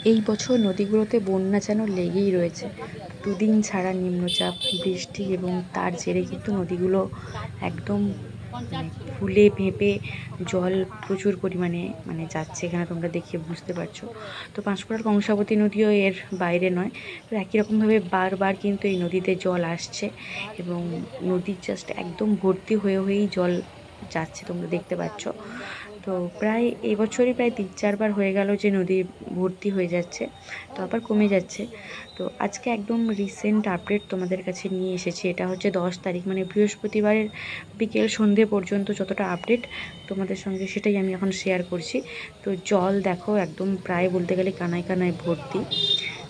এই বছর নদীগুলোতে বন্যা যেন লেগেই রয়েছে। দুদিন ছাড়া নিম্নচাপ, বৃষ্টি এবং তার জেরে কিন্তু নদীগুলো একদম ফুলে ফেঁপে জল প্রচুর পরিমাণে যাচ্ছে। এখানে তোমরা দেখে বুঝতে পারছো। তো পাঁশকুড়ার কংসাবতী নদীও এর বাইরে নয়। তো একই রকমভাবে বারবার কিন্তু এই নদীতে জল আসছে এবং নদী জাস্ট একদম ভর্তি হয়েই জল যাচ্ছে, তোমরা দেখতে পাচ্ছ। তো প্রায় এই বছরই প্রায় 3-4 বার হয়ে গেল যে নদী ভর্তি হয়ে যাচ্ছে, তো আবার কমে যাচ্ছে। তো আজকে একদম রিসেন্ট আপডেট তোমাদের কাছে নিয়ে এসেছি। এটা হচ্ছে 10 তারিখ, মানে বৃহস্পতিবারের বিকেল সন্ধে পর্যন্ত যতটা আপডেট তোমাদের সঙ্গে সেটাই আমি এখন শেয়ার করছি। তো জল দেখো একদম প্রায় বলতে গেলে কানায় কানায় ভর্তি।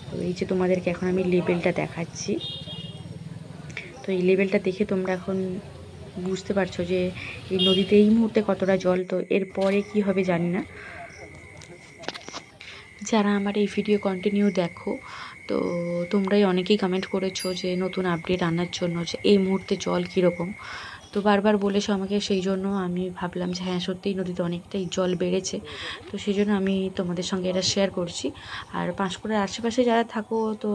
তো এই যে তোমাদেরকে এখন আমি লেভেলটা দেখাচ্ছি। তো এই লেভেলটা দেখে তোমরা এখন বুঝতে পারছো যে এই নদীতে এই মুহূর্তে কতটা জল। তো এরপরে কি হবে জানি না। যারা আমার এই ভিডিও কন্টিনিউ দেখো, তো তোমরাই অনেকেই কমেন্ট করেছো যে নতুন আপডেট আনার জন্য, যে এই মুহূর্তে জল কীরকম। তো বারবার বলেছো আমাকে, সেই জন্য আমি ভাবলাম যে হ্যাঁ সত্যিই নদীতে অনেকটাই জল বেড়েছে। তো সেই জন্য আমি তোমাদের সঙ্গে এটা শেয়ার করছি। আর পাঁশকুড়ার আশেপাশে যারা থাকো, তো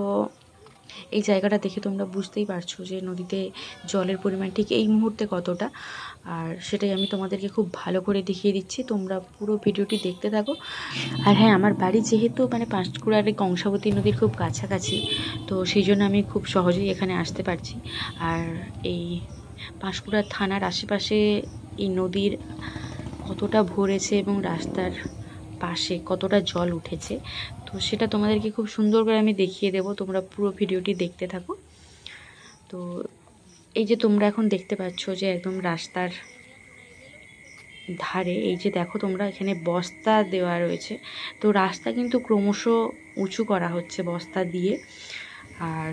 এই জায়গাটা দেখে তোমরা বুঝতেই পারছো যে নদীতে জলের পরিমাণ ঠিক এই মুহূর্তে কতটা। আর সেটাই আমি তোমাদেরকে খুব ভালো করে দেখিয়ে দিচ্ছি, তোমরা পুরো ভিডিওটি দেখতে থাকো। আর হ্যাঁ, আমার বাড়ি যেহেতু পাঁশকুড়ার এই কংসাবতী নদীর খুব কাছাকাছি, তো সেই জন্য আমি খুব সহজেই এখানে আসতে পারছি। আর এই পাঁশকুড়া থানার আশেপাশে এই নদীর কতটা ভরেছে এবং রাস্তার পাশে কতটা জল উঠেছে, তো সেটা তোমাদেরকে খুব সুন্দর করে আমি দেখিয়ে দেব। তোমরা পুরো ভিডিওটি দেখতে থাকো। তো এই যে তোমরা এখন দেখতে পাচ্ছ যে একদম রাস্তার ধারে এই যে দেখো তোমরা, এখানে বস্তা দেওয়া রয়েছে। তো রাস্তা কিন্তু ক্রমশ উঁচু করা হচ্ছে বস্তা দিয়ে। আর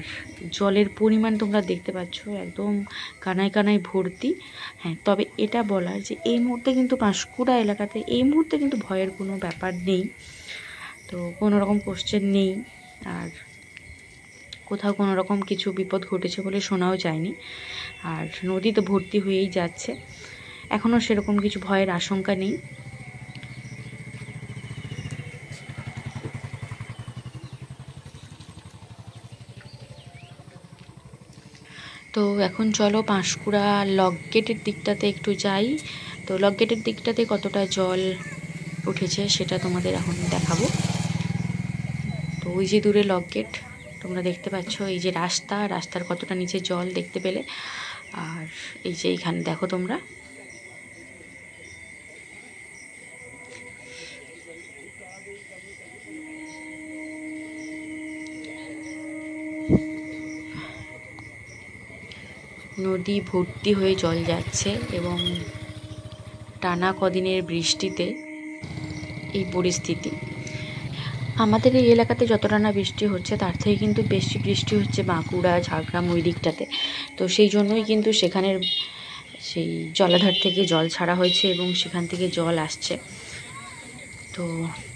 জলের পরিমাণ তোমরা দেখতে পাচ্ছ একদম কানায় কানায় ভর্তি। হ্যাঁ, তবে এটা বলার যে এই মুহূর্তে কিন্তু পাঁশকুড়া এলাকাতে এই মুহূর্তে কিন্তু ভয়ের কোনো ব্যাপার নেই। তো কোনো রকম কোশ্চেন নেই। আর কোথাও কোনো রকম কিছু বিপদ ঘটেছে বলে শোনাও যায়নি। আর নদী তো ভর্তি হয়েই যাচ্ছে, এখনও সেরকম কিছু ভয়ের আশঙ্কা নেই। তো এখন চলো পাঁশকুড়া লক গেটের দিকটাতে একটু যাই। তো লক গেটের দিকটাতে কতটা জল উঠেছে সেটা তোমাদের এখন দেখাবো। তো ওই যে দূরে লক গেট তোমরা দেখতে পাচ্ছ, এই যে রাস্তার কতটা নিচে জল দেখতে পেলে। আর এই যে এইখানে দেখো তোমরা, নদী ভর্তি হয়ে জল যাচ্ছে এবং টানা কদিনের বৃষ্টিতে এই পরিস্থিতি। আমাদের এই এলাকাতে যতটা না বৃষ্টি হচ্ছে তার থেকে কিন্তু বেশি বৃষ্টি হচ্ছে বাঁকুড়া, ঝাড়গ্রাম ওই দিকটাতে। তো সেই জন্যই কিন্তু সেখানের সেই জলাধার থেকে জল ছাড়া হয়েছে এবং সেখান থেকে জল আসছে। তো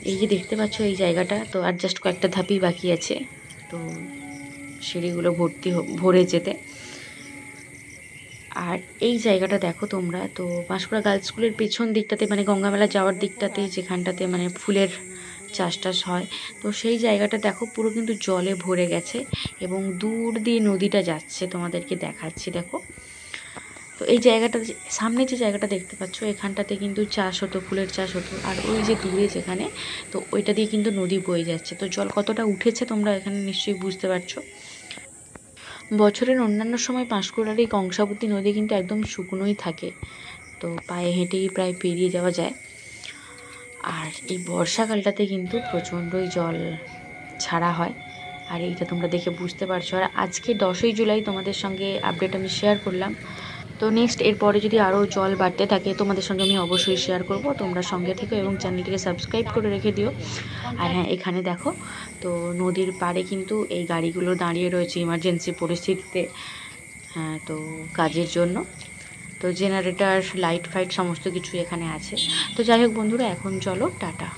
এই যে দেখতে পাচ্ছ এই জায়গাটা, তো আর জাস্ট কয়েকটা ধাপই বাকি আছে তো সিঁড়িগুলো ভরে যেতে। আর এই জায়গাটা দেখো তোমরা, তো পাঁশকুড়া গার্লস স্কুলের পেছন দিকটাতে গঙ্গা মেলা যাওয়ার দিকটাতে যেখানটাতে ফুলের চাষ হয়, তো সেই জায়গাটা দেখো পুরো কিন্তু জলে ভরে গেছে এবং দূর দিয়ে নদীটা যাচ্ছে, তোমাদেরকে দেখাচ্ছি দেখো। তো এই জায়গাটা সামনে যে জায়গাটা দেখতে পাচ্ছ, এখানটাতে কিন্তু চাষ হতো, ফুলের চাষ হতো। আর ওই যে দূরে যেখানে, তো ওইটা দিয়ে কিন্তু নদী বয়ে যাচ্ছে। তো জল কতটা উঠেছে তোমরা এখানে নিশ্চয়ই বুঝতে পারছো। বছরের অন্যান্য সময় পাঁশকুড়ার এই কংসাবতী নদী কিন্তু একদম শুকনোই থাকে, তো পায়ে হেঁটেই প্রায় পেরিয়ে যাওয়া যায়। আর এই বর্ষাকালটাতে কিন্তু প্রচণ্ডই জল ছাড়া হয়, আর এইটা তোমরা দেখে বুঝতে পারছো। আর আজকে 10ই জুলাই তোমাদের সঙ্গে আপডেট আমি শেয়ার করলাম। তো নেক্সট এরপরে যদি আরও জল বাড়তে থাকে তোমাদের সঙ্গে আমি অবশ্যই শেয়ার করব। তোমরা সঙ্গে থেকো এবং চ্যানেলটিকে সাবস্ক্রাইব করে রেখে দিও। আর হ্যাঁ, এখানে দেখো, তো নদীর পাড়ে কিন্তু এই গাড়িগুলো দাঁড়িয়ে রয়েছে ইমার্জেন্সি পরিস্থিতিতে, হ্যাঁ, তো কাজের জন্য। তো জেনারেটর, লাইট ফাইট সমস্ত কিছু এখানে আছে। তো যাই হোক বন্ধুরা, এখন চলো টাটা।